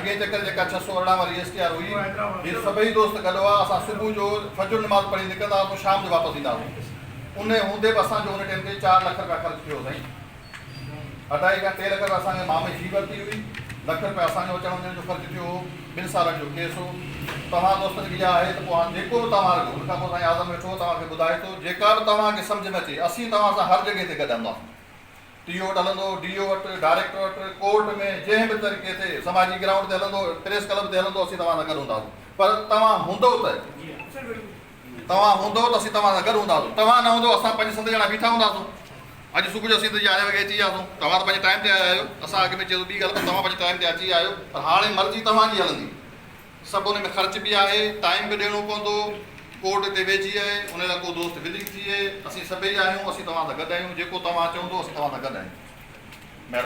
अॻे चकर जेका 618 वारी STR हुई हे सभई दोस्त गॾु हुआ। असां सुबुह जो फजर नमाज़ पढ़ी निकिरंदा हुआसीं, शाम जो वापसि ईंदा हुआसीं। उन हूंदे बि असांजो उन टाइम ते 4 लाख रुपया ख़र्चु थियो साईं। 2.5 खां 3 लाख रुपया असांखे मामे जी वरिती हुई, लख रुपया असांजो अचण वञण जो ख़र्चु थियो हो। 2 सालनि जो केस हो। तव्हां दोस्तनि खे इहा आहे त पोइ हाणे जेको बि तव्हां हुन खां पोइ साईं आज़म वेठो तव्हांखे ॿुधाए थो, जेका बि तव्हांखे सम्झ में अचे असीं तव्हां सां हर जॻह ते गॾंदासीं। TO वटि हलंदो, DO वटि, डायरेक्टर वटि, कोर्ट में, जंहिं बि तरीक़े ते समाजी ग्राउंड ते हलंदो, प्रेस क्लब ते हलंदो, असीं तव्हां सां गॾु हूंदासीं। पर तव्हां हूंदो त असीं तव्हां सां गॾु हूंदासीं। तव्हां न हूंदो असां 5-7 ॼणा बीठा हूंदासीं। अॼु सुबुह जो असीं त 11 वॻे अची वियासीं। तव्हां त पंहिंजे टाइम ते आया आहियो, असां अॻ में चयो ॿी ॻाल्हि, तव्हां पंहिंजे टाइम ते अची विया आहियो। पर हाणे मर्ज़ी तव्हांजी हलंदी। सभु उन में ख़र्च बि आहे, टाइम बि ॾियणो पवंदो, कोर्ट ते वेझी आहे, उन लाइ को दोस्त विलिंग थी विए। असीं सभई आहियूं, असीं तव्हां सां गॾु आहियूं। जेको तव्हां चवंदो असीं तव्हां सां गॾु आहियूं।